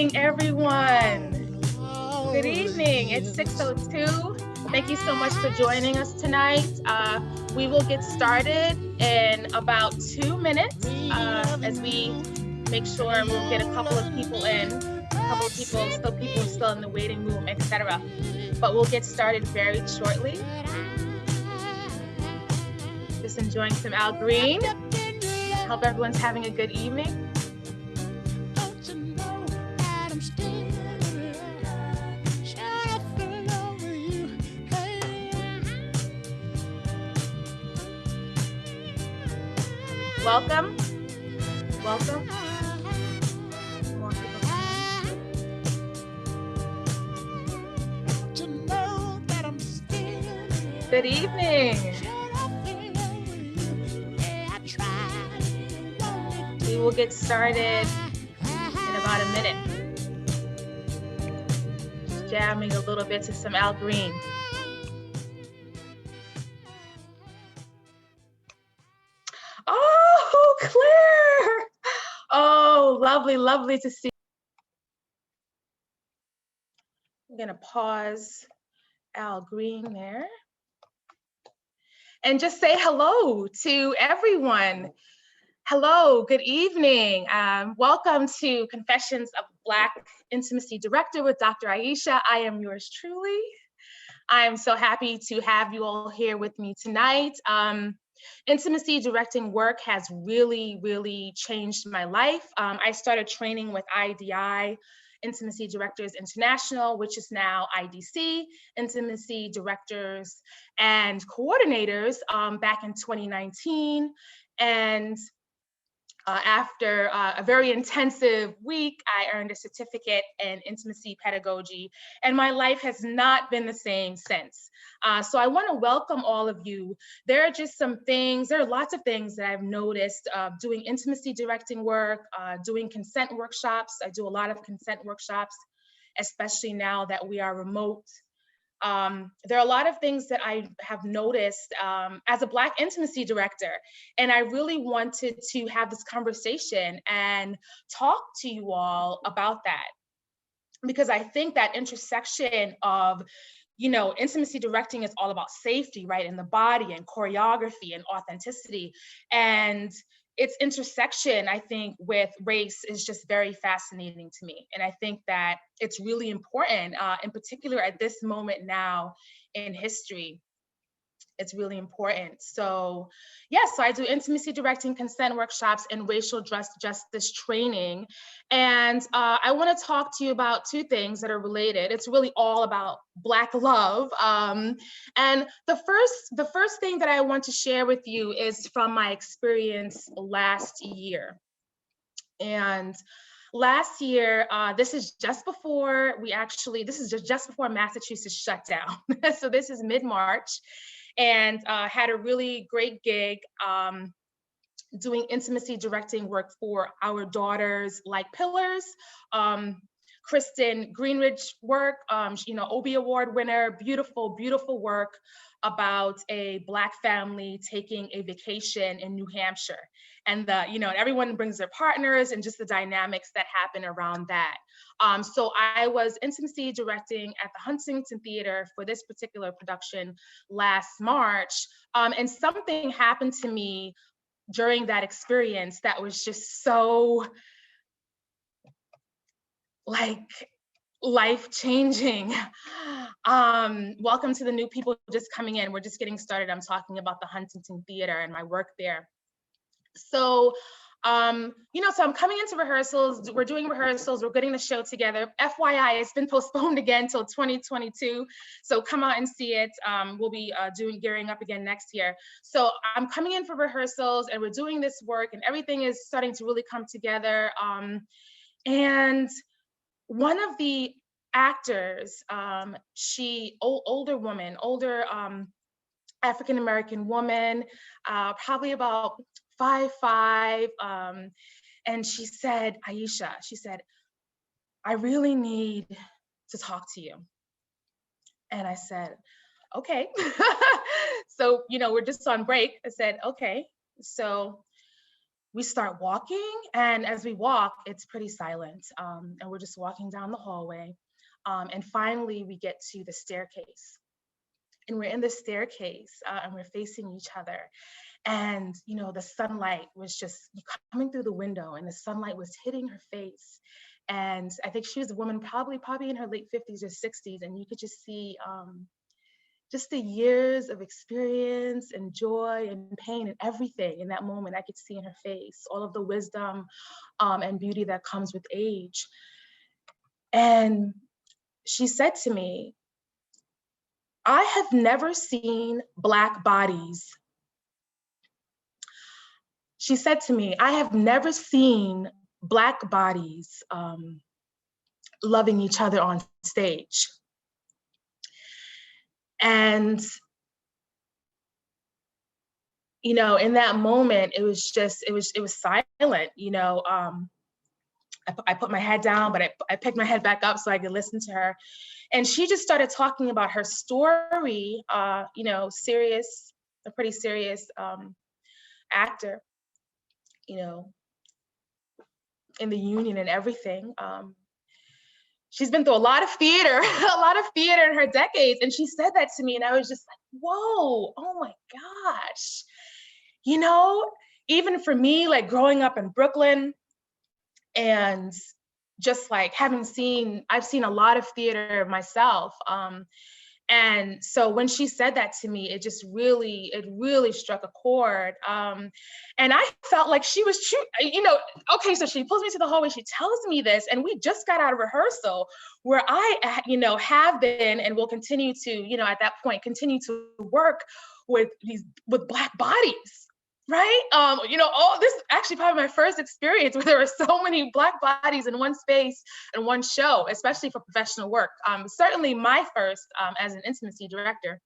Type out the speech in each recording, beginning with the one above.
evening, everyone. Good evening. It's 6:02. Thank you so much for joining us tonight. We will get started in about 2 minutes as we make sure we'll get a couple of people in, still people still in the waiting room, etc. But we'll get started very shortly. Just enjoying some Al Green. Hope everyone's having a good evening. Welcome. Welcome. Good evening. We will get started in about a minute. Just jamming a little bit to some Al Green. Oh, Claire! Oh, lovely, lovely to see. I'm gonna pause Al Green there. And just say hello to everyone. Hello, good evening. Welcome to Confessions of Black Intimacy Director with Dr. Ayshia. I am yours truly. I am so happy to have you all here with me tonight. Intimacy directing work has really changed my life. I started training with IDI, Intimacy Directors International, which is now IDC, Intimacy Directors and Coordinators, back in 2019. And after a very intensive week, I earned a certificate in intimacy pedagogy, and my life has not been the same since. So I want to welcome all of you. There are just some things, there are lots of things that I've noticed doing intimacy directing work, doing consent workshops. I do a lot of consent workshops, especially now that we are remote. There are a lot of things that I have noticed as a Black intimacy director, and I really wanted to have this conversation and talk to you all about that, because I think that intersection of, intimacy directing is all about safety, right, in the body and choreography and authenticity, and its intersection, I think, with race is just very fascinating to me. And I think that it's really important, in particular at this moment now in history. It's really important. So yes, so I do intimacy directing, consent workshops, and racial justice training. And I want to talk to you about two things that are related. It's really all about Black love. And the first thing that I want to share with you is from my experience last year. And last year, this is just before just before Massachusetts shut down. So this is mid-March. And had a really great gig doing intimacy directing work for our daughters like Pillars. Kristen Greenridge work, Obie Award winner, beautiful work about a Black family taking a vacation in New Hampshire. And everyone brings their partners and just the dynamics that happen around that. So I was intimacy directing at the Huntington Theatre for this particular production last March. And something happened to me during that experience that was just so life-changing. Welcome to the new people just coming in. We're just getting started. I'm talking about the Huntington Theatre and my work there. So, so I'm coming into rehearsals. We're doing rehearsals. We're getting the show together. FYI, it's been postponed again till 2022. So come out and see it. We'll be gearing up again next year. So I'm coming in for rehearsals, and we're doing this work, and everything is starting to really come together. And one of the actors, older African-American woman, probably about 5'5", and she said, Ayshia, she said, I really need to talk to you. And I said, okay. So, we're just on break. I said, okay. So we start walking, and as we walk, it's pretty silent, and we're just walking down the hallway, and finally we get to the staircase, and we're in the staircase, and we're facing each other, and the sunlight was just coming through the window, and the sunlight was hitting her face, and I think she was a woman probably in her late 50s or 60s, and you could just see just the years of experience and joy and pain and everything in that moment. I could see in her face all of the wisdom and beauty that comes with age. And she said to me, I have never seen Black bodies. She said to me, I have never seen Black bodies loving each other on stage. And in that moment, it was silent. I put my head down, but I picked my head back up so I could listen to her. And she just started talking about her story, serious, a pretty serious actor, in the union and everything. She's been through a lot of theater, in her decades. And she said that to me, and I was just like, whoa, oh my gosh. Even for me, like growing up in Brooklyn and just like I've seen a lot of theater myself. And so when she said that to me, it really struck a chord. And I felt like she was true, okay, so she pulls me to the hallway, she tells me this, and we just got out of rehearsal where I, have been and will continue to, at that point, continue to work with Black bodies. Right? This is actually probably my first experience where there were so many Black bodies in one space and one show, especially for professional work. Certainly my first as an intimacy director.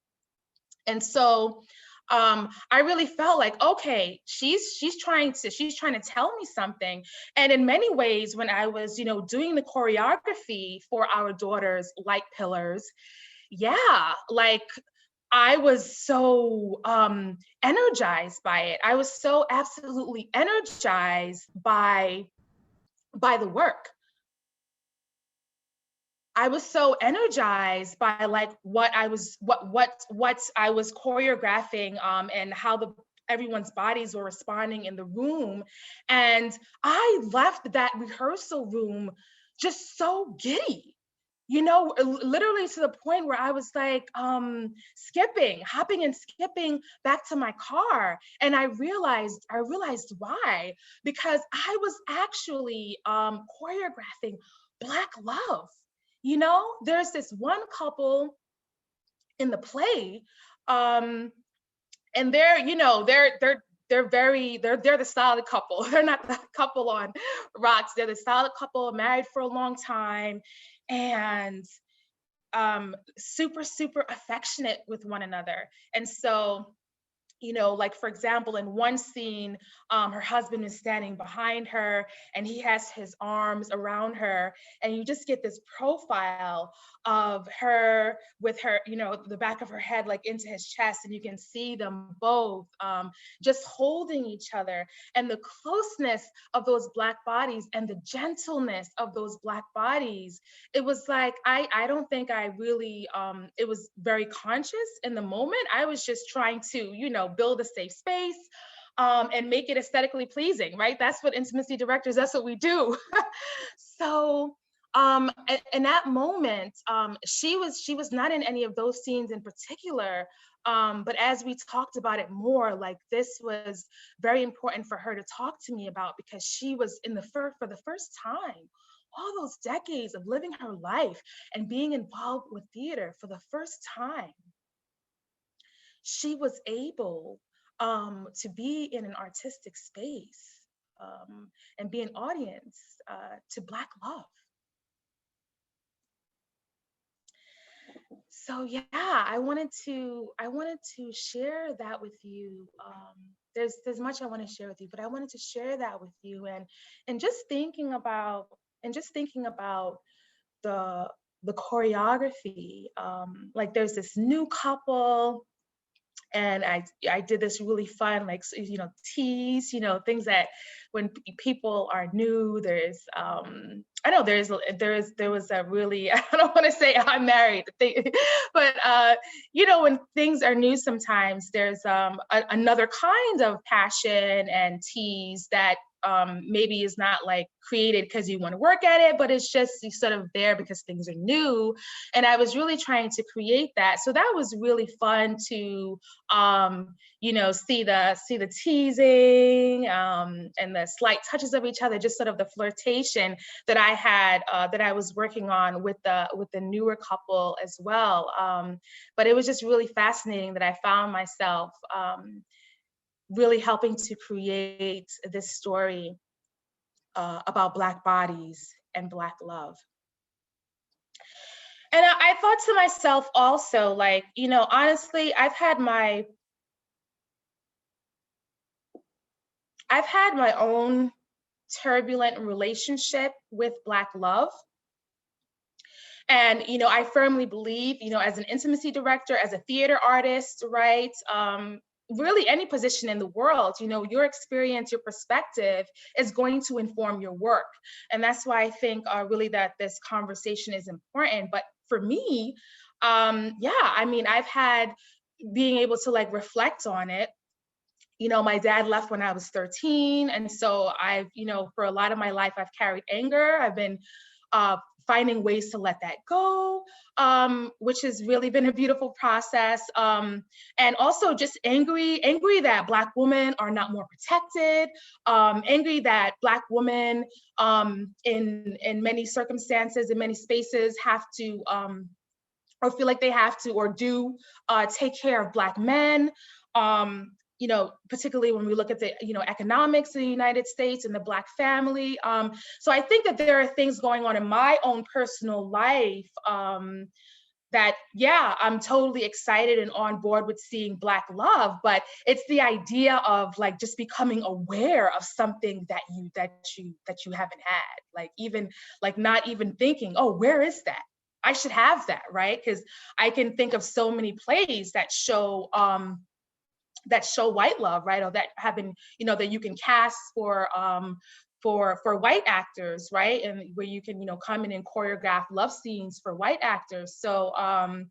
And so I really felt like, okay, she's trying to tell me something. And in many ways, when I was, doing the choreography for our daughter's Light Pillars, yeah, like I was so energized by it. I was so absolutely energized by the work. I was so energized by like what I was choreographing and how everyone's bodies were responding in the room. And I left that rehearsal room just so giddy. Literally to the point where I was like hopping and skipping back to my car. And I realized why, because I was actually choreographing Black love. There's this one couple in the play, and they're the solid couple. They're not the couple on Rocks. They're the solid couple, married for a long time, and super, super affectionate with one another. And so, like for example, in one scene, her husband is standing behind her and he has his arms around her, and you just get this profile of her with her, the back of her head like into his chest, and you can see them both just holding each other, and the closeness of those Black bodies and the gentleness of those Black bodies. It was like, I don't think I really, it was very conscious in the moment. I was just trying to, build a safe space and make it aesthetically pleasing, right? That's what intimacy directors, that's what we do. So in that moment, she was not in any of those scenes in particular, but as we talked about it more, like this was very important for her to talk to me about, because she was for the first time, all those decades of living her life and being involved with theater for the first time, she was able to be in an artistic space and be an audience to Black love. So yeah, I wanted to share that with you. There's much I want to share with you, but I wanted to share that with you, and just thinking about the choreography. Like there's this new couple, and I did this really fun, like, tease, things that when people are new, there's, I know there was a really, I don't want to say I'm married, but, when things are new, sometimes there's another kind of passion and tease that maybe is not like created because you want to work at it, but it's just sort of there because things are new. And I was really trying to create that. So that was really fun to see the teasing and the slight touches of each other, just sort of the flirtation that I had that I was working on with the newer couple as well. But it was just really fascinating that I found myself really helping to create this story about Black bodies and Black love. And I thought to myself also, like, honestly, I've had my own turbulent relationship with Black love. And, I firmly believe, as an intimacy director, as a theater artist, right? Really any position in the world, your experience, your perspective is going to inform your work. And that's why I think really that this conversation is important. But for me, I've had being able to like reflect on it. My dad left when I was 13. And so I've, for a lot of my life, I've carried anger. I've been finding ways to let that go, which has really been a beautiful process. And also just angry that Black women are not more protected, angry that Black women in many circumstances, in many spaces have to, or feel like they have to, or do take care of Black men. Particularly when we look at the, economics of the United States and the Black family. So I think that there are things going on in my own personal life that, I'm totally excited and on board with seeing Black love, but it's the idea of like just becoming aware of something that you haven't had, like even like not even thinking, oh, where is that? I should have that, right? Because I can think of so many plays that show white love, right? Or that have been, that you can cast for white actors, right? And where you can, come in and choreograph love scenes for white actors. So, and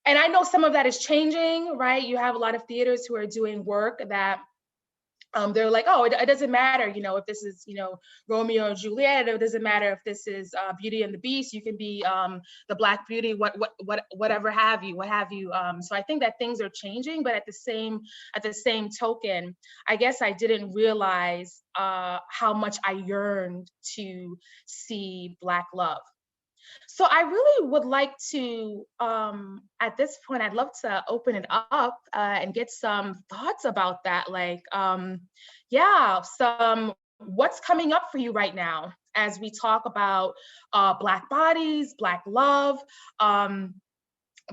I know some of that is changing, right? You have a lot of theaters who are doing work that they're like, oh, it doesn't matter, if this is, Romeo and Juliet, it doesn't matter if this is Beauty and the Beast, you can be the Black Beauty, whatever have you, So I think that things are changing, but at the same token, I guess I didn't realize how much I yearned to see Black love. So I really would like to, at this point, I'd love to open it up and get some thoughts about that. Like, what's coming up for you right now as we talk about Black bodies, Black love,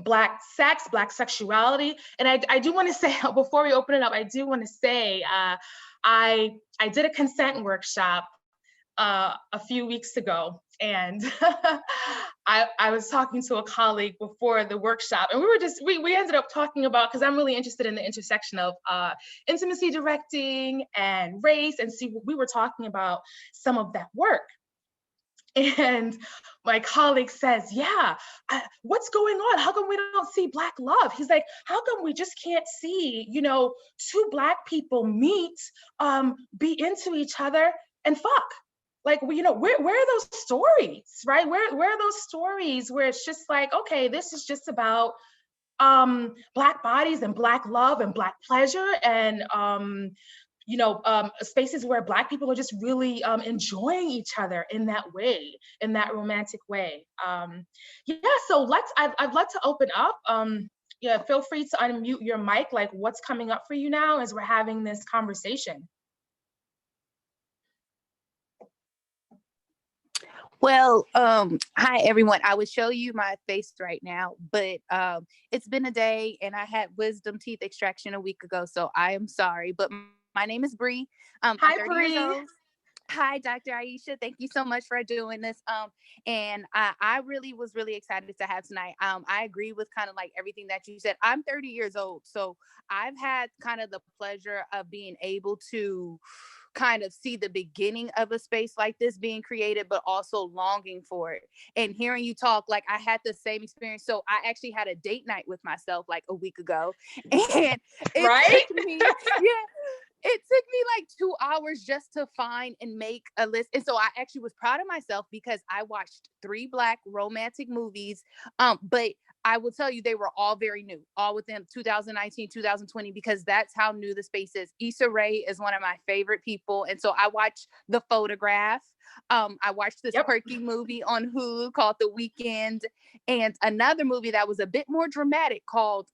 Black sex, Black sexuality. And I do want to say, before we open it up, I do want to say, I did a consent workshop a few weeks ago, and I was talking to a colleague before the workshop, and we ended up talking about, because I'm really interested in the intersection of intimacy directing and race, and we were talking about some of that work. And my colleague says, what's going on? How come we don't see Black love? He's like, how come we just can't see, two Black people meet, be into each other and fuck? Like, where are those stories, right? Where are those stories where it's just like, okay, this is just about Black bodies and Black love and Black pleasure and, spaces where Black people are just really enjoying each other in that way, in that romantic way. So I'd like to open up. Feel free to unmute your mic, like what's coming up for you now as we're having this conversation. Well, hi everyone. I would show you my face right now, but it's been a day and I had wisdom teeth extraction a week ago, so I am sorry. But my name is Bree. Hi, Bree. Hi, Dr. Ayshia. Thank you so much for doing this. And I really was really excited to have tonight. I agree with kind of like everything that you said. I'm 30 years old, so I've had kind of the pleasure of being able to kind of see the beginning of a space like this being created, but also longing for it. And hearing you talk, like I had the same experience. So I actually had a date night with myself like a week ago, and it Right? took me, yeah, it took me like 2 hours just to find and make a list. And so I actually was proud of myself because I watched 3 Black romantic movies. But I will tell you, they were all very new, all within 2019, 2020, because that's how new the space is. Issa Rae is one of my favorite people. And so I watched The Photograph. I watched this Yep. quirky movie on Hulu called The Weekend, and another movie that was a bit more dramatic called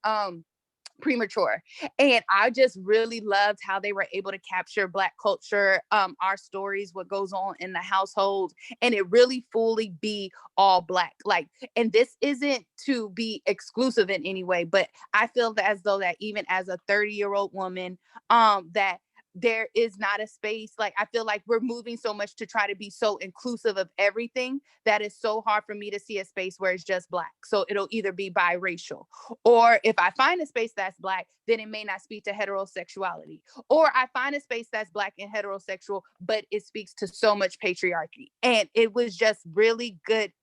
Premature. And I just really loved how they were able to capture Black culture, our stories, what goes on in the household, and it really fully be all Black. Like, and this isn't to be exclusive in any way, but I feel that as though that even as a 30-year-old woman, that there is not a space. Like, I feel like we're moving so much to try to be so inclusive of everything that is so hard for me to see a space where it's just Black. So it'll either be biracial, or if I find a space that's Black, then it may not speak to heterosexuality. Or I find a space that's Black and heterosexual, but it speaks to so much patriarchy. And it was just really good.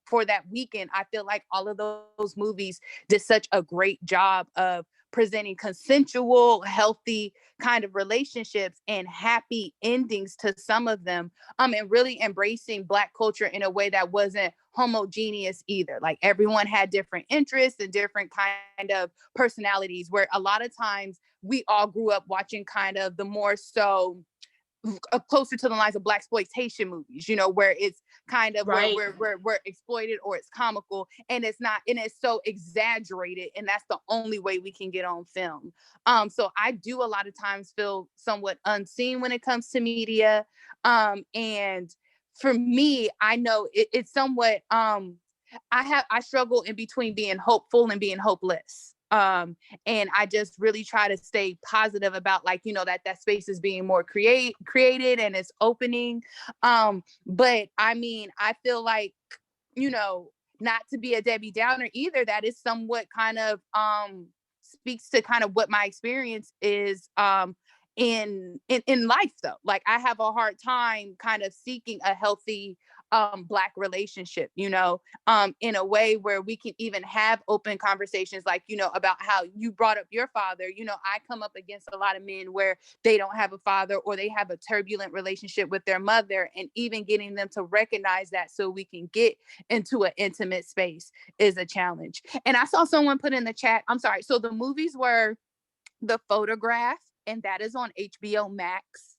For that weekend, I feel like all of those movies did such a great job of presenting consensual, healthy kind of relationships and happy endings to some of them, and really embracing Black culture in a way that wasn't homogeneous either. Like, everyone had different interests and different kind of personalities, where a lot of times we all grew up watching kind of the more so closer to the lines of Blaxploitation movies, where it's kind of where Right. we're exploited, or it's comical, and it's not, and it's so exaggerated, and that's the only way we can get on film. So I do a lot of times feel somewhat unseen when it comes to media. And for me, I know it's somewhat I struggle in between being hopeful and being hopeless. And I just really try to stay positive about, like, that space is being more created and it's opening. But I mean, I feel like, not to be a Debbie Downer either, that is somewhat kind of speaks to kind of what my experience is in life, though. Like, I have a hard time kind of seeking a healthy Black relationship, in a way where we can even have open conversations, like, about how you brought up your father. I come up against a lot of men where they don't have a father, or they have a turbulent relationship with their mother, and even getting them to recognize that so we can get into an intimate space is a challenge. And I saw someone put in the chat, I'm sorry, so the movies were The Photograph, and that is on HBO Max.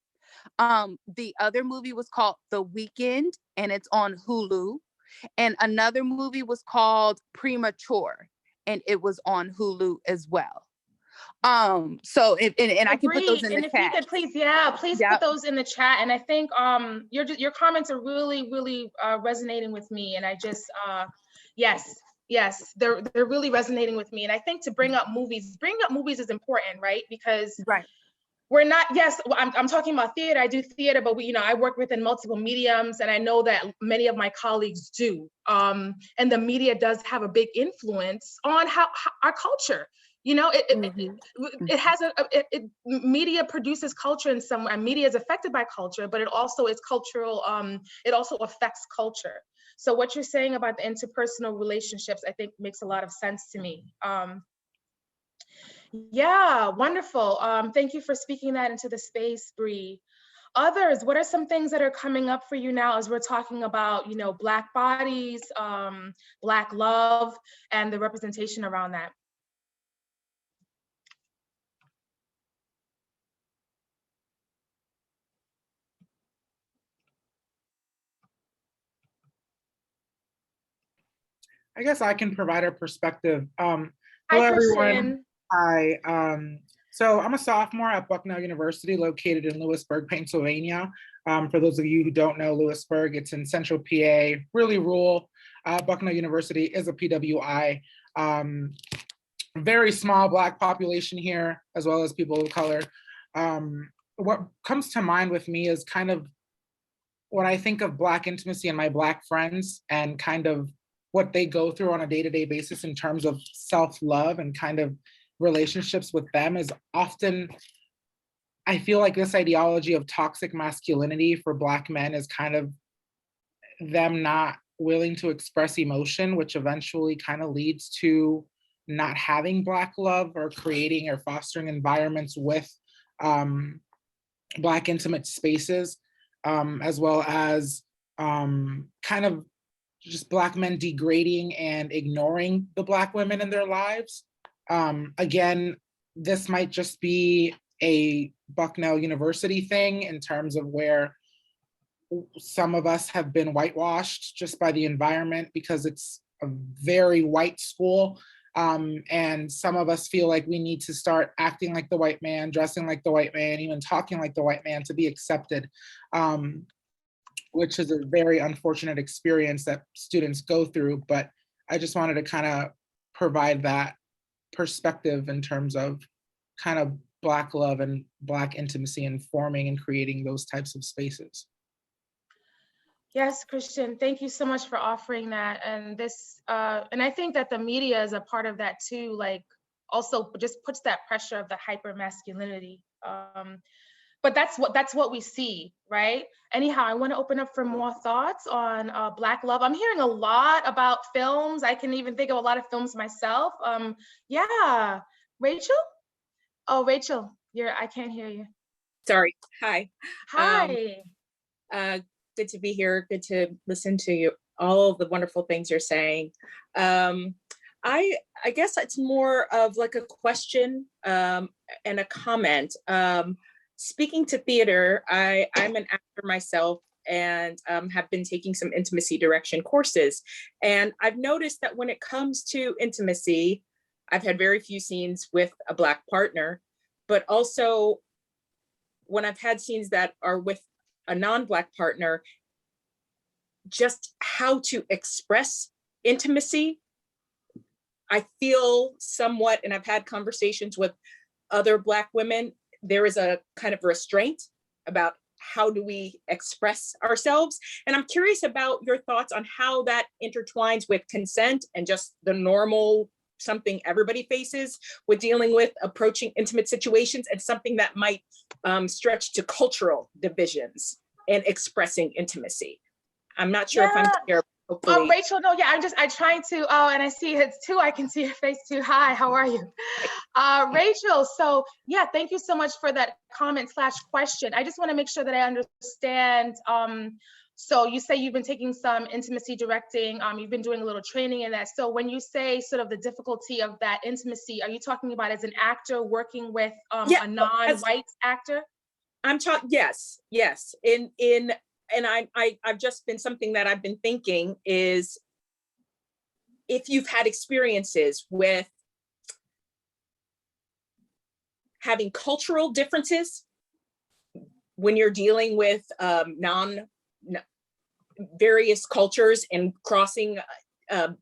The other movie was called The Weekend, and it's on Hulu. And another movie was called Premature, and it was on Hulu as well. So and I can put those Agreed. in the And if you chat. could please, yeah, please put Yep. those in the chat. And I think your comments are really, really resonating with me. And I just yes, yes, they're really resonating with me. And I think to bring up movies is important, right? Because Right. we're not, yes, I'm talking about theater. I do theater, but I work within multiple mediums, and I know that many of my colleagues do. And the media does have a big influence on how our culture. It has media produces culture in some way. Media is affected by culture, but it also is cultural. It also affects culture. So what you're saying about the interpersonal relationships, I think, makes a lot of sense to me. Yeah, wonderful. Thank you for speaking that into the space, Bree. Others, what are some things that are coming up for you now as we're talking about, Black bodies, Black love, and the representation around that? I guess I can provide a perspective. Hi, Hello, everyone. Christian. Hi. So I'm a sophomore at Bucknell University, located in Lewisburg, Pennsylvania. For those of you who don't know Lewisburg, it's in central PA, really rural. Bucknell University is a PWI. Very small Black population here, as well as people of color. What comes to mind with me is kind of when I think of Black intimacy and my Black friends and kind of what they go through on a day-to-day basis in terms of self-love and kind of relationships with them is often, I feel like this ideology of toxic masculinity for Black men is kind of them not willing to express emotion, which eventually kind of leads to not having Black love or creating or fostering environments with Black intimate spaces, as well as kind of just Black men degrading and ignoring the Black women in their lives. Again, this might just be a Bucknell University thing in terms of where some of us have been whitewashed just by the environment because it's a very white school. And some of us feel like we need to start acting like the white man, dressing like the white man, even talking like the white man to be accepted, which is a very unfortunate experience that students go through. But I just wanted to kind of provide that perspective in terms of kind of Black love and Black intimacy and forming and creating those types of spaces. Yes, Christian, thank you so much for offering that. And this, and I think that the media is a part of that too, like also just puts that pressure of the hyper masculinity. But that's what we see, right? Anyhow, I want to open up for more thoughts on Black love. I'm hearing a lot about films. I can even think of a lot of films myself. Yeah, Rachel? Oh, Rachel, I can't hear you. Sorry. Hi. Hi. Good to be here. Good to listen to you, all of the wonderful things you're saying. I guess it's more of like a question and a comment. Speaking to theater, I'm an actor myself and have been taking some intimacy direction courses. And I've noticed that when it comes to intimacy, I've had very few scenes with a Black partner, but also when I've had scenes that are with a non-Black partner, just how to express intimacy, I feel somewhat, and I've had conversations with other Black women, there is a kind of restraint about how do we express ourselves. And I'm curious about your thoughts on how that intertwines with consent and just the normal something everybody faces with dealing with approaching intimate situations, and something that might stretch to cultural divisions and expressing intimacy. I'm not sure if I'm clear. Oh, Rachel, no, yeah, I'm trying to, and I see it's too, I can see your face too. Hi, how are you? Rachel, so yeah, thank you so much for that comment / question. I just want to make sure that I understand. So you say you've been taking some intimacy directing, you've been doing a little training in that. So when you say sort of the difficulty of that intimacy, are you talking about as an actor working with a non-white actor? I'm talking, yes. And I've just been, something that I've been thinking is, if you've had experiences with having cultural differences when you're dealing with various cultures and crossing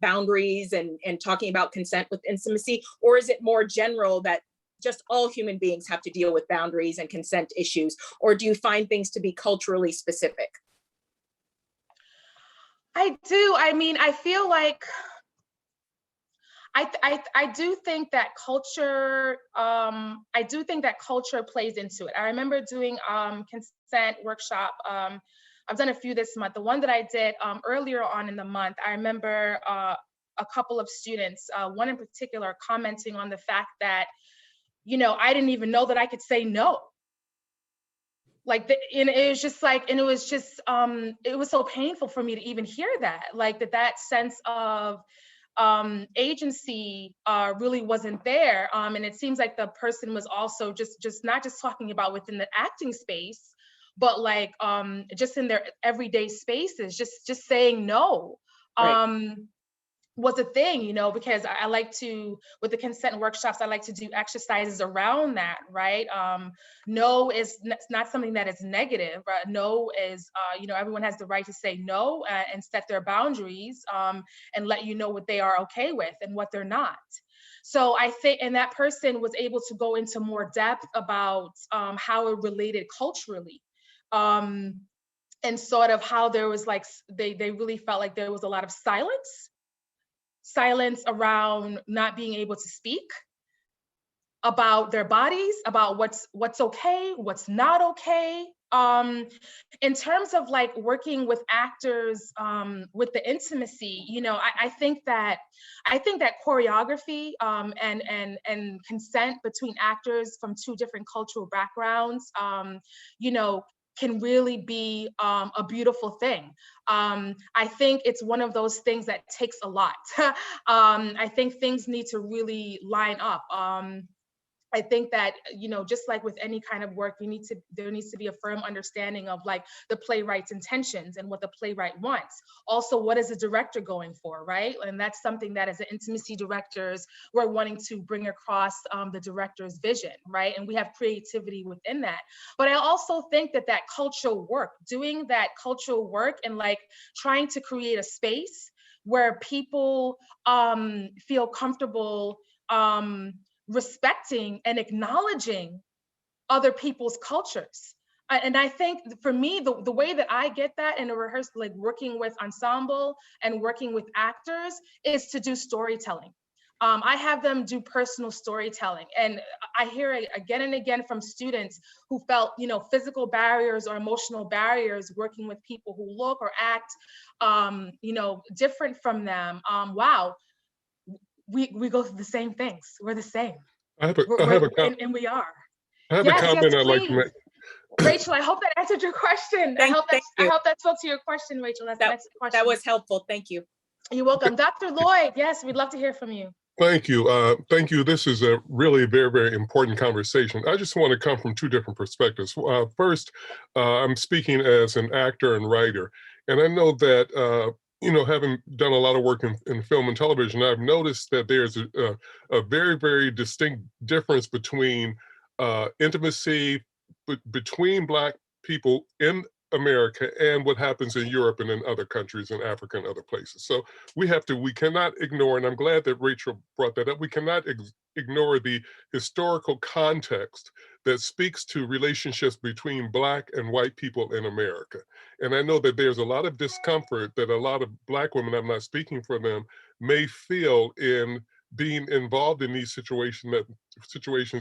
boundaries and talking about consent with intimacy, or is it more general that just all human beings have to deal with boundaries and consent issues, or do you find things to be culturally specific? I do. I mean, I feel like I do think that culture, plays into it. I remember doing consent workshop. I've done a few this month. The one that I did earlier on in the month, I remember a couple of students, one in particular, commenting on the fact that, you know, I didn't even know that I could say no. Like, and it was just like, and it was just, it was so painful for me to even hear that, like that sense of agency really wasn't there. And it seems like the person was also just not just talking about within the acting space, but like just in their everyday spaces, just saying no. Right. Was a thing, you know, because I like to, with the consent workshops, I like to do exercises around that, right? No is not something that is negative, right? No is, you know, everyone has the right to say no and set their boundaries and let you know what they are okay with and what they're not. So I think, and that person was able to go into more depth about how it related culturally. and sort of how there was like, they really felt like there was a lot of silence around not being able to speak about their bodies, about what's okay, what's not okay. In terms of like working with actors with the intimacy, you know, I think that choreography and consent between actors from two different cultural backgrounds, you know, can really be a beautiful thing. I think it's one of those things that takes a lot. I think things need to really line up. I think that, you know, just like with any kind of work, there needs to be a firm understanding of like the playwright's intentions and what the playwright wants. Also, what is the director going for, right? And that's something that as an intimacy directors, we're wanting to bring across the director's vision, right? And we have creativity within that. But I also think that cultural work, doing that cultural work and like trying to create a space where people feel comfortable respecting and acknowledging other people's cultures. And I think for me, the way that I get that in a rehearsal, like working with ensemble and working with actors, is to do storytelling. I have them do personal storytelling. And I hear it again and again from students who felt, you know, physical barriers or emotional barriers working with people who look or act, you know, different from them. Wow. We go through the same things. We're the same. I have And we are. a Yes, comment I'd like to please. make. Rachel, I hope that answered your question. I hope that spoke to your question, Rachel. That's the next question. That was helpful. Thank you. You're welcome. Dr. Lloyd, yes, we'd love to hear from you. Thank you. Thank you. This is a really very, very important conversation. I just want to come from two different perspectives. First, I'm speaking as an actor and writer, and I know that you know, having done a lot of work in film and television, I've noticed that there's a very, very distinct difference between intimacy between Black people in America and what happens in Europe and in other countries, in Africa and other places. So we cannot ignore, and I'm glad that Rachel brought that up, we cannot ignore the historical context that speaks to relationships between Black and white people in America. And I know that there's a lot of discomfort that a lot of Black women, I'm not speaking for them, may feel in being involved in these situations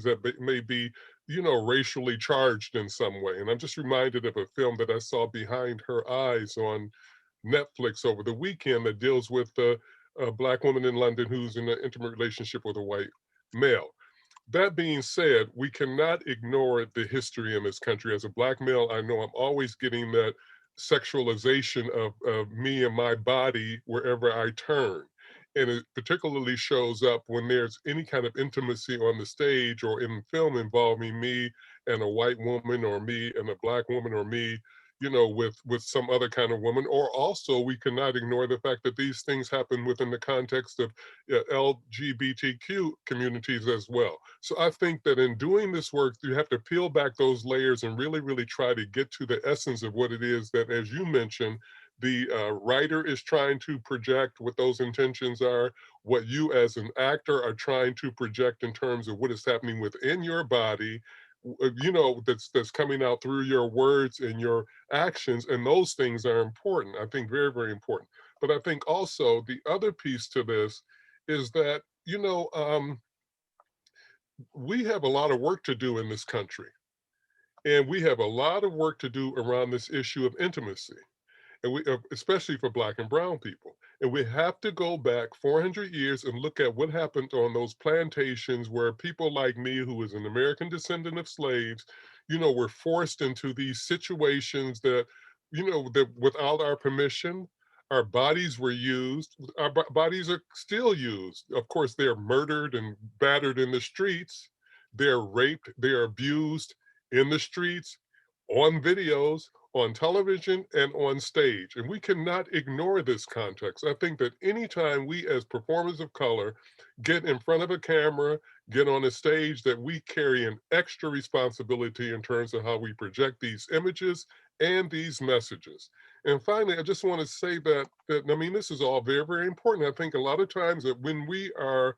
that may be, you know, racially charged in some way. And I'm just reminded of a film that I saw, Behind Her Eyes, on Netflix over the weekend, that deals with a Black woman in London who's in an intimate relationship with a white male. That being said, we cannot ignore the history in this country. As a Black male, I know I'm always getting that sexualization of me and my body wherever I turn. And it particularly shows up when there's any kind of intimacy on the stage or in film involving me and a white woman, or me and a Black woman, or me, you know, with some other kind of woman. Or also, we cannot ignore the fact that these things happen within the context of LGBTQ communities as well. So I think that in doing this work, you have to peel back those layers and really, really try to get to the essence of what it is that, as you mentioned, the writer is trying to project, what those intentions are, what you as an actor are trying to project in terms of what is happening within your body, you know, that's coming out through your words and your actions. And those things are important, I think, very, very important. But I think also the other piece to this is that, you know, we have a lot of work to do in this country. And we have a lot of work to do around this issue of intimacy, and we, especially for Black and brown people. And we have to go back 400 years and look at what happened on those plantations where people like me, who was an American descendant of slaves, you know, were forced into these situations that, you know, that without our permission, our bodies were used. Our bodies are still used. Of course, they're murdered and battered in the streets. They're raped, they're abused in the streets, on videos, on television, and on stage. And we cannot ignore this context. I think that anytime we as performers of color get in front of a camera, get on a stage, that we carry an extra responsibility in terms of how we project these images and these messages. And finally, I just want to say that I mean, this is all very, very important. I think a lot of times that when we are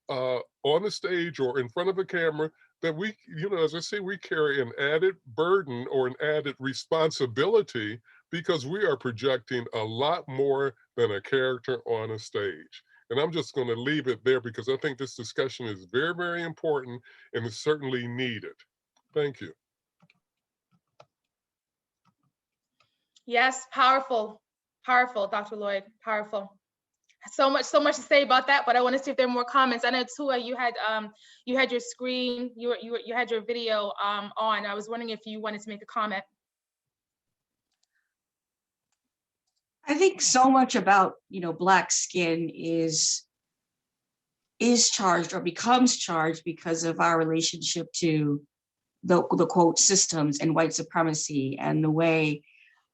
on the stage or in front of a camera, that we, you know, as I say, we carry an added burden or an added responsibility, because we are projecting a lot more than a character on a stage. And I'm just going to leave it there because I think this discussion is very, very important and is certainly needed. Thank you. Yes, powerful, powerful, Dr. Lloyd, powerful. So much to say about that, but I want to see if there are more comments. I know Tua, you had your screen, you had your video on. I was wondering if you wanted to make a comment. I think so much about, Black skin is charged or becomes charged because of our relationship to the quote systems and white supremacy and the way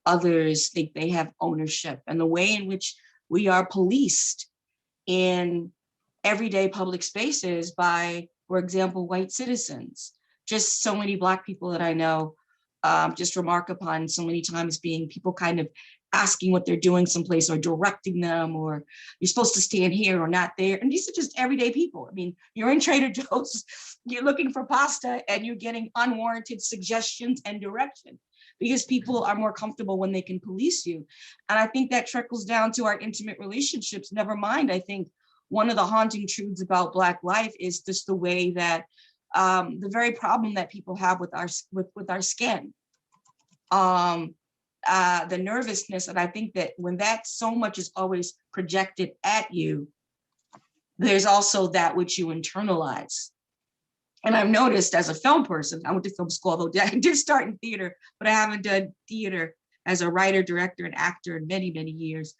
others think they have ownership and the way in which we are policed in everyday public spaces by, for example, white citizens. Just so many Black people that I know just remark upon so many times being people kind of asking what they're doing someplace or directing them, or you're supposed to stand here or not there. And these are just everyday people. I mean, you're in Trader Joe's, you're looking for pasta and you're getting unwarranted suggestions and direction because people are more comfortable when they can police you. And I think that trickles down to our intimate relationships. Never mind, I think one of the haunting truths about Black life is just the way that the very problem that people have with our skin. The nervousness, and I think that when that so much is always projected at you, there's also that which you internalize. And I've noticed as a film person, I went to film school, although I did start in theater, but I haven't done theater as a writer, director, and actor in many, many years.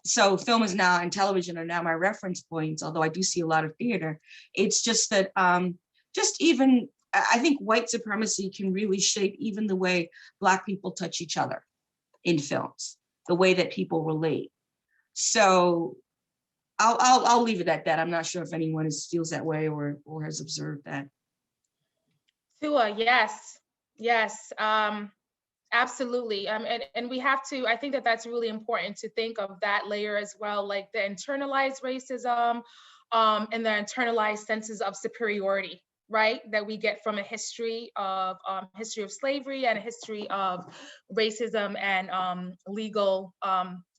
So film is now, and television are now my reference points, although I do see a lot of theater. It's just that I think white supremacy can really shape even the way Black people touch each other in films, the way that people relate. So I'll leave it at that. I'm not sure if anyone feels that way or has observed that. Tua, yes, absolutely. And we have to, I think that that's really important to think of that layer as well, like the internalized racism and the internalized senses of superiority, right? That we get from a history of slavery and a history of racism and legal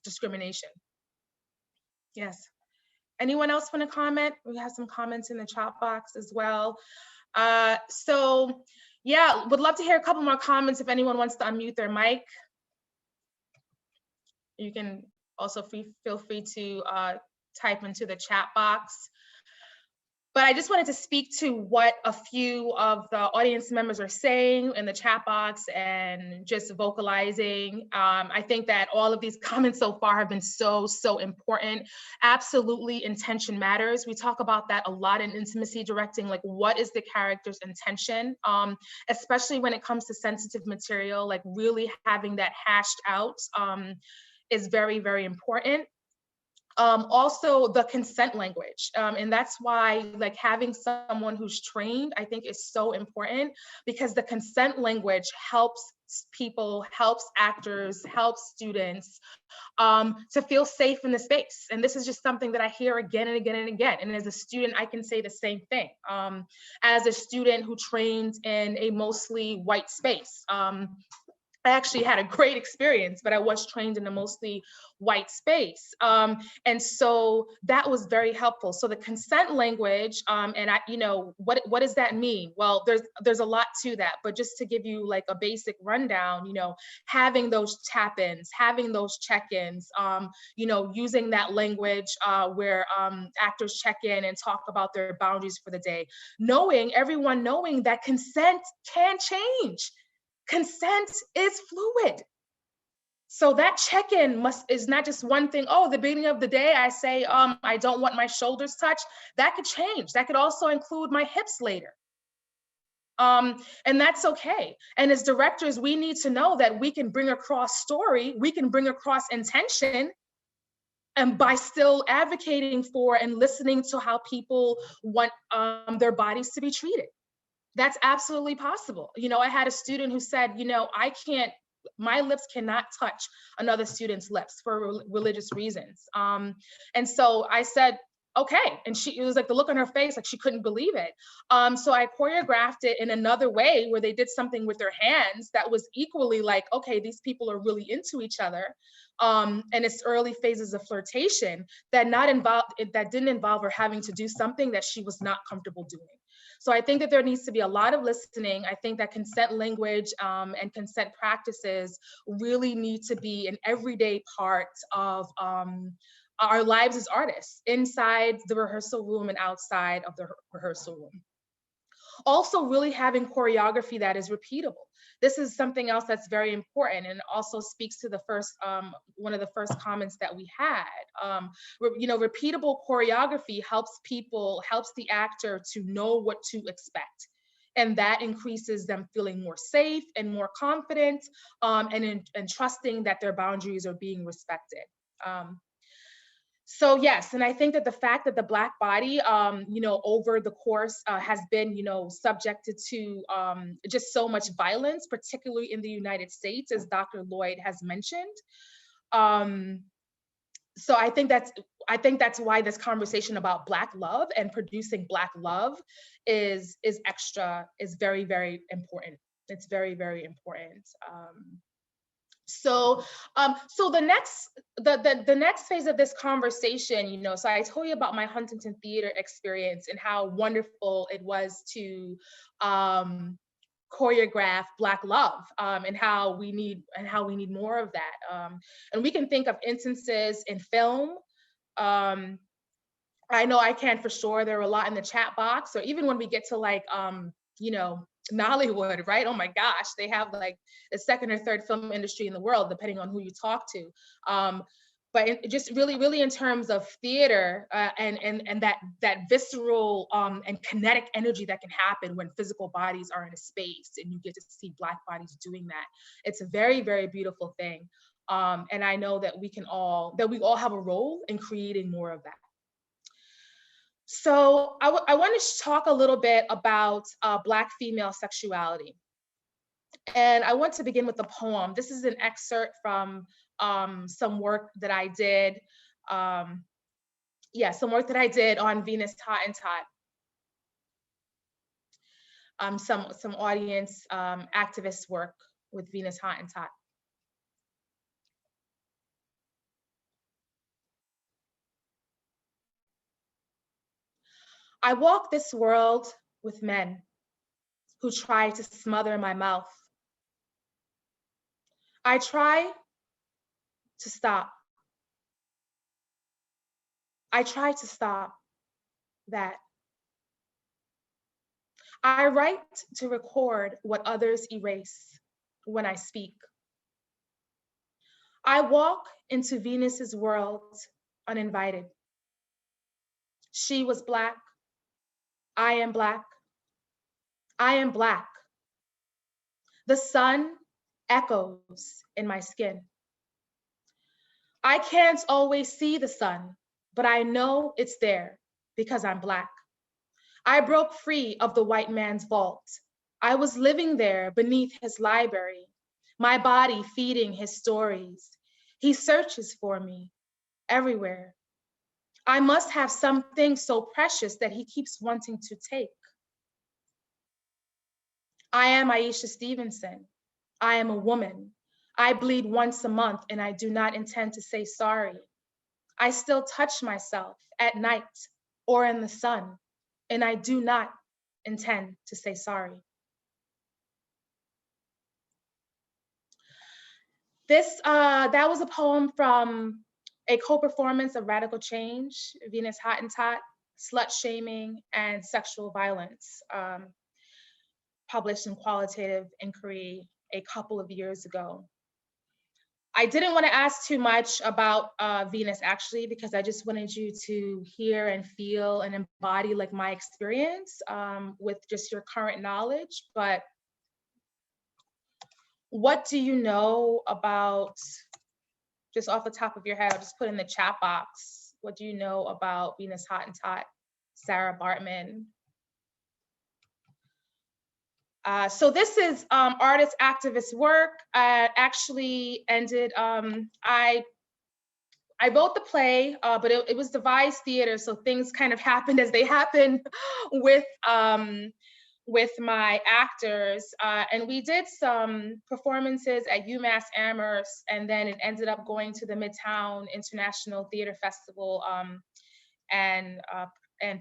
discrimination. Yes. Anyone else want to comment? We have some comments in the chat box as well. So yeah, would love to hear a couple more comments if anyone wants to unmute their mic. You can also feel free to type into the chat box. But I just wanted to speak to what a few of the audience members are saying in the chat box and just vocalizing. I think that all of these comments so far have been so important. Absolutely, intention matters. We talk about that a lot in intimacy directing, like what is the character's intention, especially when it comes to sensitive material, like really having that hashed out is very, very important. Also the consent language. And that's why like having someone who's trained, I think is so important because the consent language helps people, helps actors, helps students to feel safe in the space. And this is just something that I hear again and again and again. And as a student, I can say the same thing. As a student who trained in a mostly white space, I actually had a great experience, but I was trained in a mostly white space. And so that was very helpful. So the consent language, and what does that mean? Well, there's a lot to that, but just to give you like a basic rundown, having those tap-ins, having those check-ins, using that language where actors check in and talk about their boundaries for the day, everyone knowing that consent can change. Consent is fluid. So that check-in is not just one thing. Oh, the beginning of the day, I say, I don't want my shoulders touched. That could change. That could also include my hips later. And that's okay. And as directors, we need to know that we can bring across story, we can bring across intention, and by still advocating for and listening to how people want their bodies to be treated. That's absolutely possible. I had a student who said, my lips cannot touch another student's lips for religious reasons. And so I said, okay. And it was like the look on her face, like she couldn't believe it. So I choreographed it in another way where they did something with their hands that was equally like, okay, these people are really into each other. And it's early phases of flirtation that didn't involve her having to do something that she was not comfortable doing. So I think that there needs to be a lot of listening. I think that consent language and consent practices really need to be an everyday part of our lives as artists, inside the rehearsal room and outside of the rehearsal room. Also, really having choreography that is repeatable. This is something else that's very important, and also speaks to the first, one of the first comments that we had. Repeatable choreography helps the actor to know what to expect. And that increases them feeling more safe and more confident, and trusting that their boundaries are being respected. So yes, and I think that the fact that the Black body, over the course has been, subjected to just so much violence, particularly in the United States, as Dr. Lloyd has mentioned. So I think that's why this conversation about Black love and producing Black love is very, very important. It's very, very important. So the next phase of this conversation, so I told you about my Huntington Theatre experience and how wonderful it was to choreograph Black love, and how we need more of that. And we can think of instances in film. I know I can for sure. There are a lot in the chat box, or even when we get to like, Nollywood, right? Oh my gosh, they have like the second or third film industry in the world, depending on who you talk to. But just really in terms of theater, and that visceral and kinetic energy that can happen when physical bodies are in a space and you get to see Black bodies doing that. It's a very, very beautiful thing. And I know that we all have a role in creating more of that. So I want to talk a little bit about Black female sexuality. And I want to begin with a poem. This is an excerpt from some work that I did. Some work that I did on Venus Hottentot. Some audience activist work with Venus Hottentot. I walk this world with men who try to smother my mouth. I try to stop. I try to stop that. I write to record what others erase when I speak. I walk into Venus's world uninvited. She was Black. I am Black. I am Black. The sun echoes in my skin. I can't always see the sun, but I know it's there because I'm Black. I broke free of the white man's vault. I was living there beneath his library, my body feeding his stories. He searches for me everywhere. I must have something so precious that he keeps wanting to take. I am Ayshia Stephenson. I am a woman. I bleed once a month and I do not intend to say sorry. I still touch myself at night or in the sun, and I do not intend to say sorry. That was a poem from a co-performance of Radical Change, Venus Hottentot, Slut Shaming and Sexual Violence, published in Qualitative Inquiry a couple of years ago. I didn't want to ask too much about Venus actually, because I just wanted you to hear and feel and embody like my experience with just your current knowledge. But what do you know about, just off the top of your head, I'll just put in the chat box, what do you know about Venus Hottentot, Sarah Bartman? So this is artist activist work. Actually ended, I I wrote the play, but it was devised theater, so things kind of happened as they happened with my actors. And we did some performances at UMass Amherst, and then it ended up going to the Midtown International Theater Festival and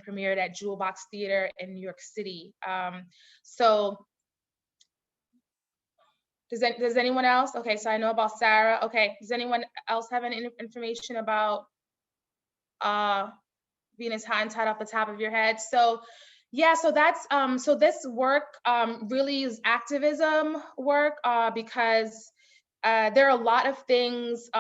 premiered at Jewel Box Theater in New York City. So does anyone else? Okay, so I know about Sarah. Okay, does anyone else have any information about Venus Hottentot off the top of your head? So yeah, so that's so this work really is activism work because there are a lot of things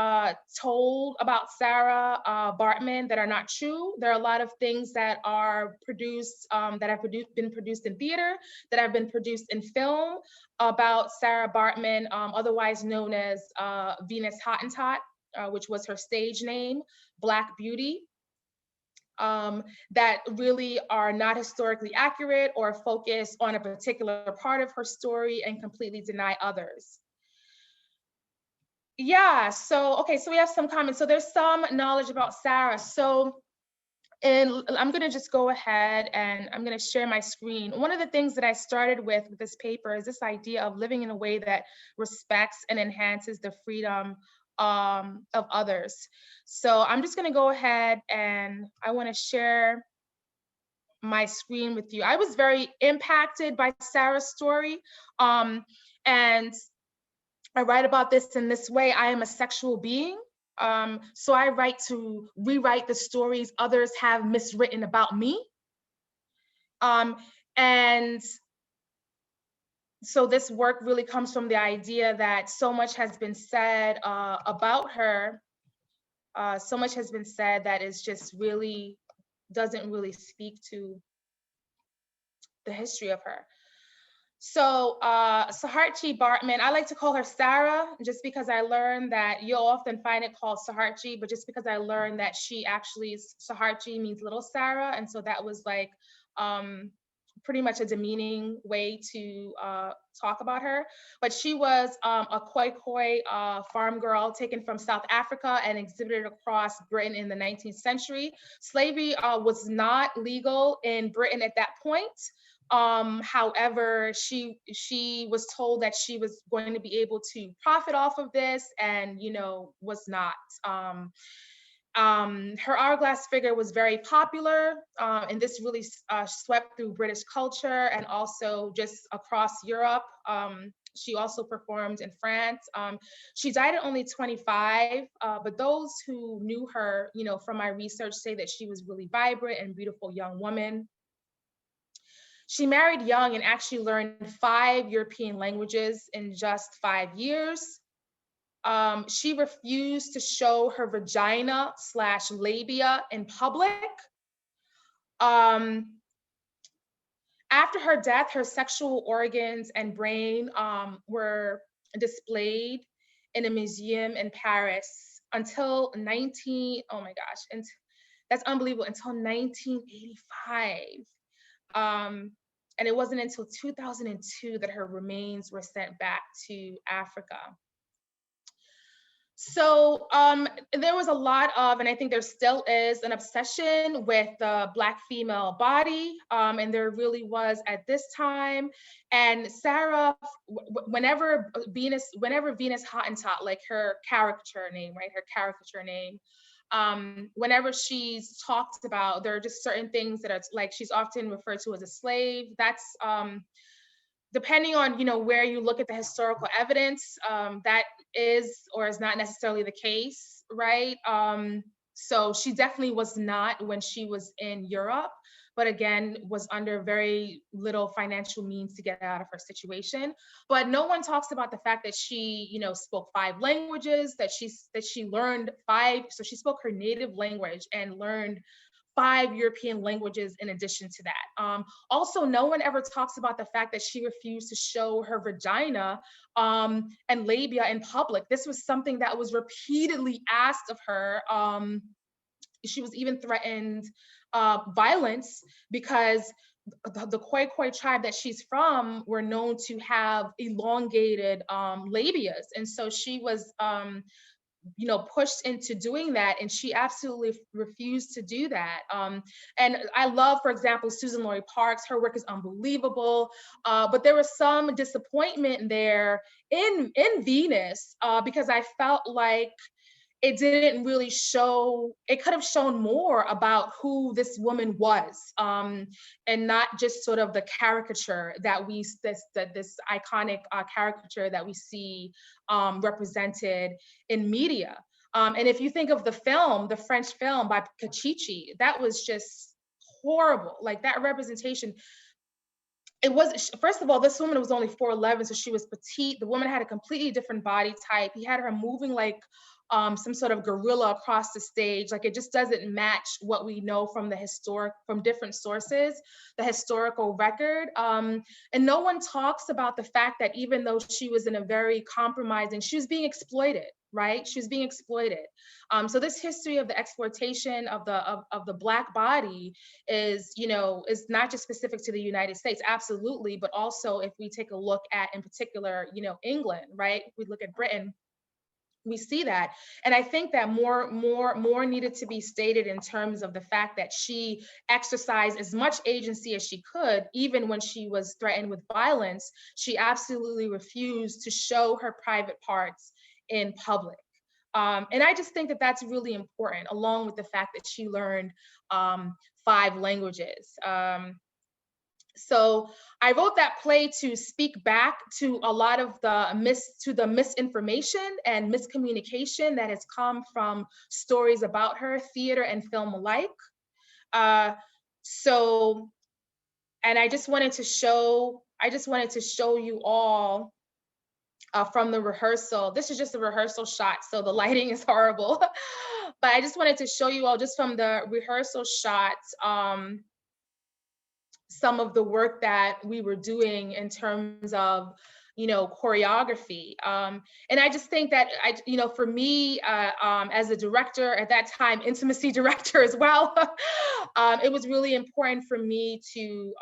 told about Sarah Baartman that are not true. There are a lot of things that are produced, that have been produced in theater, that have been produced in film about Sarah Baartman, otherwise known as Venus Hottentot, which was her stage name, Black Beauty, that really are not historically accurate or focus on a particular part of her story and completely deny others. Yeah, so, okay, so we have some comments. So there's some knowledge about Sarah. So, and I'm gonna just go ahead and I'm gonna share my screen. One of the things that I started with this paper is this idea of living in a way that respects and enhances the freedom of others. So I'm just gonna go ahead and I wanna share my screen with you. I was very impacted by Sarah's story. And I write about this in this way. I am a sexual being. So I write to rewrite the stories others have miswritten about me. And so this work really comes from the idea that so much has been said about her. So much has been said that is just really, doesn't really speak to the history of her. So Saartjie Baartman, I like to call her Sarah just because I learned that you'll often find it called Saartjie, but just because I learned that she actually, Saartjie means little Sarah. And so that was like pretty much a demeaning way to talk about her. But she was a Khoikhoi farm girl taken from South Africa and exhibited across Britain in the 19th century. Slavery was not legal in Britain at that point. However, she was told that she was going to be able to profit off of this and, you know, was not. Her hourglass figure was very popular, and this really swept through British culture and also just across Europe. She also performed in France. She died at only 25, but those who knew her, you know, from my research say that she was really vibrant and beautiful young woman. She married young and actually learned 5 European languages in just 5 years. She refused to show her vagina / labia in public. After her death, her sexual organs and brain were displayed in a museum in Paris until oh my gosh, and that's unbelievable, until 1985. And it wasn't until 2002 that her remains were sent back to Africa. So there was a lot of, and I think there still is, an obsession with the Black female body, and there really was at this time. And Sarah, whenever Venus Hottentot, like her caricature name, right, her caricature name, whenever she's talked about, there are just certain things that are like, she's often referred to as a slave. That's depending on, you know, where you look at the historical evidence, that is or is not necessarily the case, right? So she definitely was not when she was in Europe, but again, was under very little financial means to get out of her situation. But no one talks about the fact that she, you know, spoke 5 languages, that she learned 5, so she spoke her native language and learned 5 European languages in addition to that. Also, no one ever talks about the fact that she refused to show her vagina and labia in public. This was something that was repeatedly asked of her. She was even threatened violence because the Khoikhoi tribe that she's from were known to have elongated labias. And so she was pushed into doing that, and she absolutely refused to do that. And I love, for example, Susan Laurie Parks. Her work is unbelievable, but there was some disappointment there in Venus, because I felt like it didn't really show, it could have shown more about who this woman was, and not just sort of the caricature that this iconic caricature that we see represented in media. And if you think of the film, the French film by Cachichi, that was just horrible. Like, that representation, it was, first of all, this woman was only 4'11", so she was petite. The woman had a completely different body type. He had her moving like some sort of gorilla across the stage. Like, it just doesn't match what we know from from different sources, the historical record. And no one talks about the fact that even though she was in a very compromising, she was being exploited, right? She was being exploited. So this history of the exploitation of the Black body is not just specific to the United States, absolutely, but also if we take a look at, in particular, England, right? If we look at Britain, we see that. And I think that more needed to be stated in terms of the fact that she exercised as much agency as she could. Even when she was threatened with violence, she absolutely refused to show her private parts in public. And I just think that that's really important, along with the fact that she learned 5 languages. So I wrote that play to speak back to a lot of the misinformation and miscommunication that has come from stories about her, theater and film alike. So, and I just wanted to show you all from the rehearsal. This is just a rehearsal shot, so the lighting is horrible. But I just wanted to show you all, just from the rehearsal shots, some of the work that we were doing in terms of, choreography. And I just think that for me, as a director at that time, intimacy director as well, it was really important for me to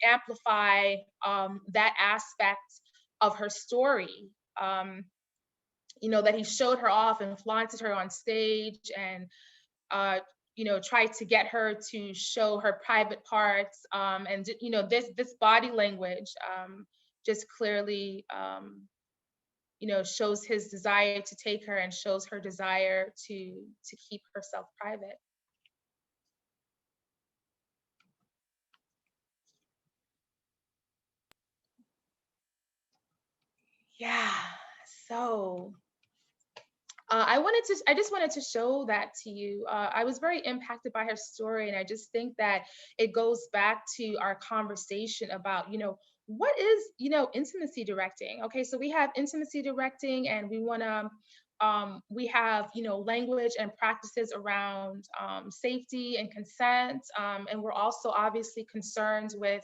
amplify that aspect of her story. That he showed her off and flaunted her on stage, and tried to get her to show her private parts, and this body language just clearly shows his desire to take her and shows her desire to keep herself private. Yeah, so I just wanted to show that to you. I was very impacted by her story, and I just think that it goes back to our conversation about, what is, intimacy directing? Okay, so we have intimacy directing, and we have, language and practices around safety and consent, and we're also obviously concerned with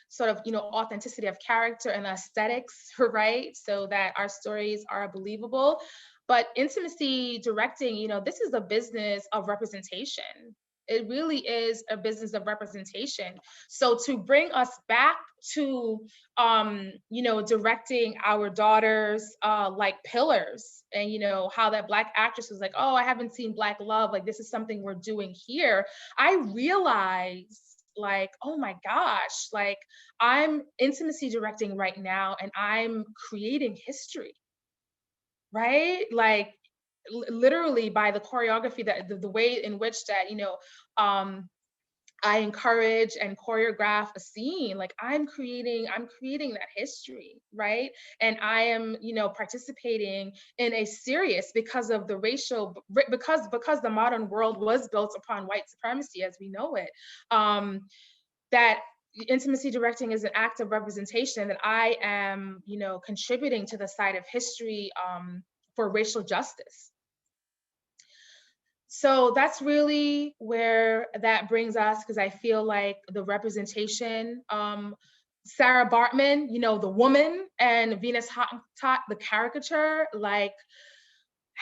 sort of, authenticity of character and aesthetics, right? So that our stories are believable. But intimacy directing, this is a business of representation. It really is a business of representation. So to bring us back to, directing our daughters like pillars, and, how that Black actress was like, oh, I haven't seen Black love. Like, this is something we're doing here. I realized, like, oh my gosh, like, I'm intimacy directing right now, and I'm creating history, right? Like, literally by the choreography, that the way in which that, I encourage and choreograph a scene, like, I'm creating that history, right? And I am, participating in a serious, because of the racial, because the modern world was built upon white supremacy as we know it, that intimacy directing is an act of representation, that I am, contributing to the side of history for racial justice. So that's really where that brings us, because I feel like the representation, Sarah Bartman, the woman, and Venus Hottentot, the caricature, like,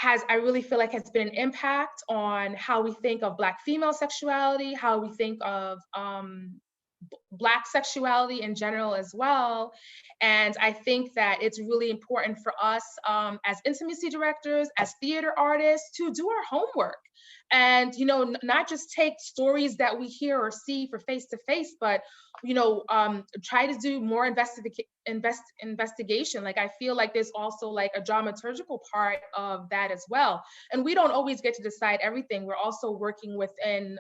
I really feel like has been an impact on how we think of Black female sexuality, how we think of Black sexuality in general as well. And I think that it's really important for us as intimacy directors, as theater artists, to do our homework. And, you know, not just take stories that we hear or see for face to face, but, you know, try to do more investigation. Like, I feel like there's also like a dramaturgical part of that as well. And we don't always get to decide everything. We're also working within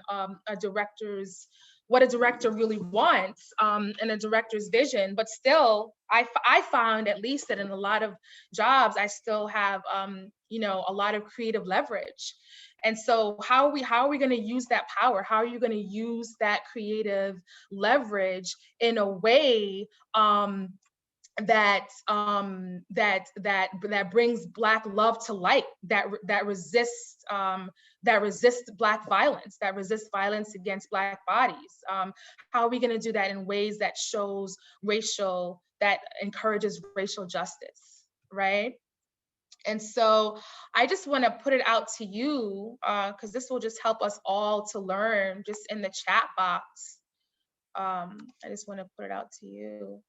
what a director really wants and a director's vision. But still, I found at least that in a lot of jobs, I still have, you know, a lot of creative leverage. And so how are we going to use that power? How are you going to use that creative leverage in a way that brings Black love to light, that resists Black violence, that resists violence against Black bodies? How are we going to do that in ways that shows that encourages racial justice, right? And so I just want to put it out to you, because this will just help us all to learn, just in the chat box. I just want to put it out to you.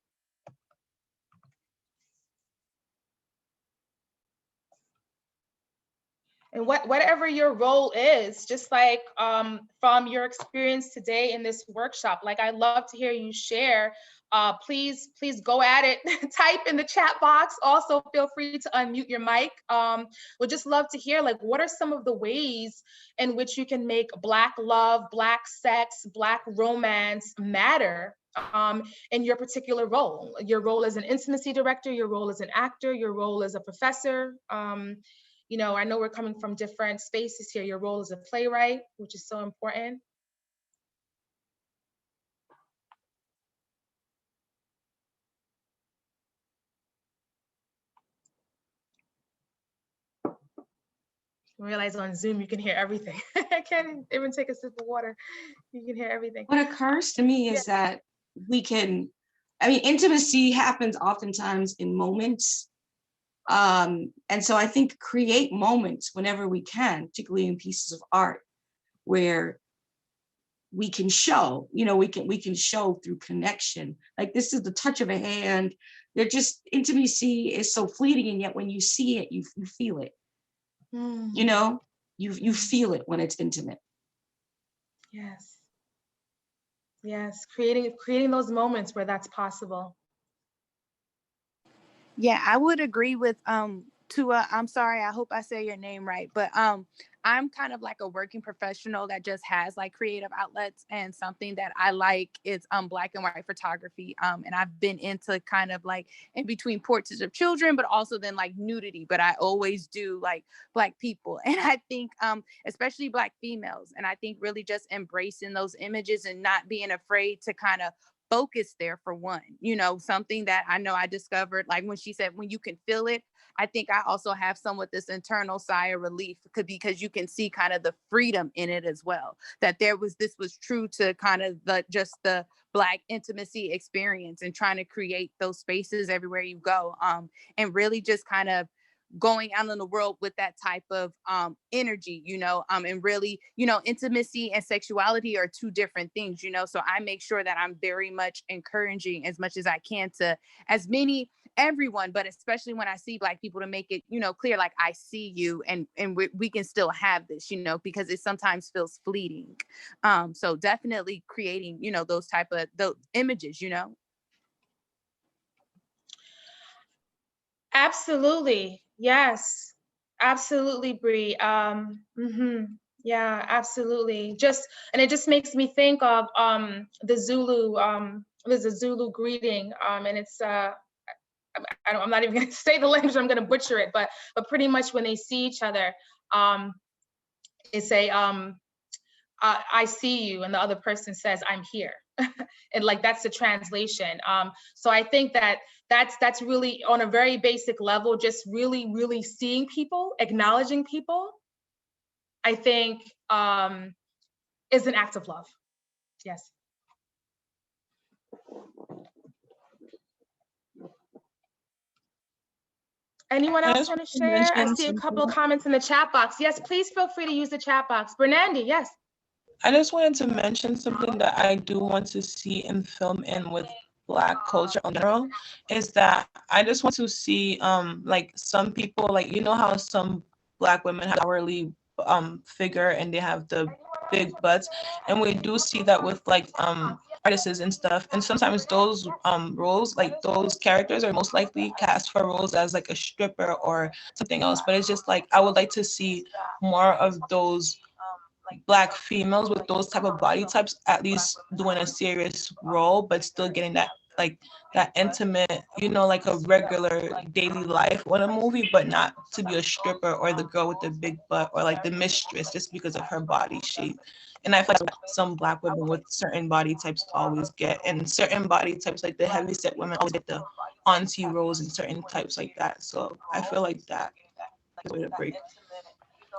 And whatever your role is, just like from your experience today in this workshop, like, I love to hear you share. Please go at it. Type in the chat box. Also, feel free to unmute your mic. We'd just love to hear, like, what are some of the ways in which you can make Black love, Black sex, Black romance matter in your particular role? Your role as an intimacy director, your role as an actor, your role as a professor. You know, I know we're coming from different spaces here. Your role as a playwright, which is so important. I realize on Zoom you can hear everything. I can't even take a sip of water. You can hear everything. What occurs to me is that intimacy happens oftentimes in moments. And so I think create moments whenever we can, particularly in pieces of art, where we can show, you know, we can show through connection. Like, this is the touch of a hand. They're just, intimacy is so fleeting, and yet when you see it, you feel it. You know, you feel it when it's intimate. Yes. Yes, creating those moments where that's possible. Yeah, I would agree with Tua. I'm sorry, I hope I say your name right, but I'm kind of like a working professional that just has like creative outlets, and something that I like is Black and white photography. And I've been into kind of like in between portraits of children, but also then like nudity, but I always do like Black people. And I think especially Black females, and I think really just embracing those images and not being afraid to kind of focus there for one, you know, something that I know I discovered, like when she said, when you can feel it, I think I also have somewhat this internal sigh of relief, because you can see kind of the freedom in it as well, that this was true to kind of the Black intimacy experience, and trying to create those spaces everywhere you go, and really just kind of going out in the world with that type of energy, you know, and really, you know, intimacy and sexuality are two different things, you know, so I make sure that I'm very much encouraging as much as I can to everyone, but especially when I see Black people, to make it, you know, clear, like, I see you, and we can still have this, you know, because it sometimes feels fleeting. So definitely creating, you know, those images, you know. Absolutely. Yes, absolutely, Bree. Yeah, absolutely. And it just makes me think of the Zulu. There's a Zulu greeting, and it's I'm not even going to say the language. I'm going to butcher it, but pretty much when they see each other, it's I see you, and the other person says, I'm here. And like, that's the translation. So I think that's really, on a very basic level, just really, really seeing people, acknowledging people, I think is an act of love. Yes. Anyone else want to share? I see a couple of comments in the chat box. Yes, please feel free to use the chat box. Bernandi, yes. I just wanted to mention something that I do want to see in film and with Black culture in general, is that I just want to see like some people, like, you know how some Black women have hourly figure and they have the big butts, and we do see that with like artists and stuff, and sometimes those roles, like those characters are most likely cast for roles as like a stripper or something else. But it's just like I would like to see more of those Black females with those type of body types at least doing a serious role, but still getting that like that intimate, you know, like a regular daily life on a movie, but not to be a stripper or the girl with the big butt or like the mistress just because of her body shape. And I feel like some Black women with certain body types always get, and certain body types like the heavy set women always get the auntie roles and certain types like that. So I feel like that is a way to break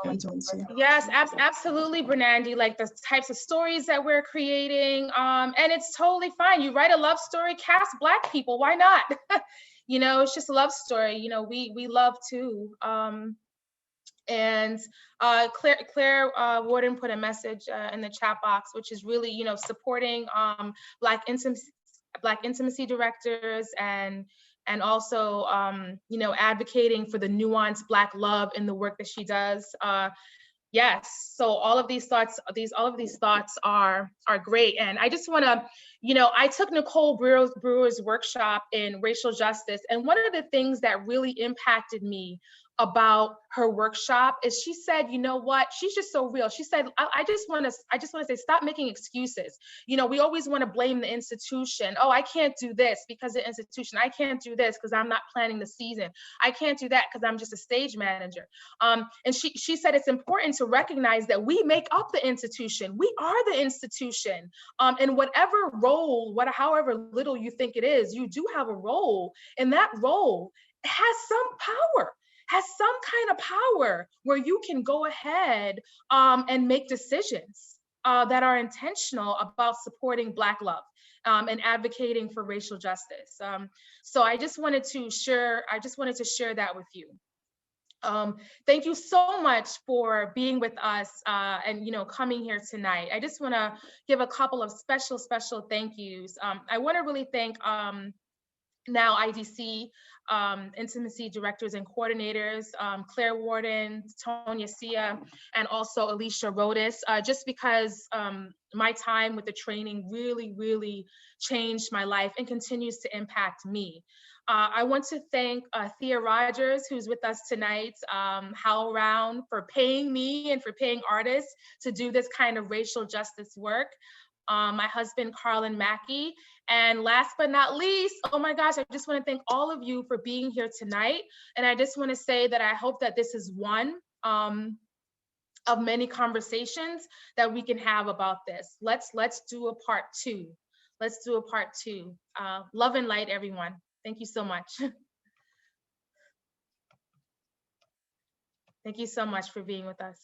intimacy. Yes, absolutely, Bernandi. Like the types of stories that we're creating, and it's totally fine. You write a love story, cast Black people. Why not? You know, it's just a love story. You know, we love too. And Claire Warden put a message in the chat box, which is really, you know, supporting Black intimacy directors and also, you know, advocating for the nuanced Black love in the work that she does. Yes, so all of these thoughts are great. And I just wanna, you know, I took Nicole Brewer's workshop in racial justice, and one of the things that really impacted me about her workshop is she said, you know what, she's just so real. She said, I just want to say, stop making excuses. You know, we always want to blame the institution. Oh, I can't do this because of the institution. I can't do this because I'm not planning the season. I can't do that because I'm just a stage manager. And she said it's important to recognize that we make up the institution. We are the institution. And whatever role, however little you think it is, you do have a role, and that role has some power. Has some kind of power where you can go ahead and make decisions that are intentional about supporting Black love and advocating for racial justice. So I just wanted to share that with you. Thank you so much for being with us and, you know, coming here tonight. I just want to give a couple of special thank yous. I want to really thank now IDC intimacy directors and coordinators, Claire Warden, Tonya Sia, and also Alicia Rodas, just because my time with the training really changed my life and continues to impact me. I want to thank Thea Rogers, who's with us tonight, HowlRound, for paying me and for paying artists to do this kind of racial justice work. My husband, Carlin Mackey. And last but not least, oh my gosh, I just want to thank all of you for being here tonight. And I just want to say that I hope that this is one of many conversations that we can have about this. Let's do a part two. Let's do a part two. Love and light, everyone. Thank you so much. Thank you so much for being with us.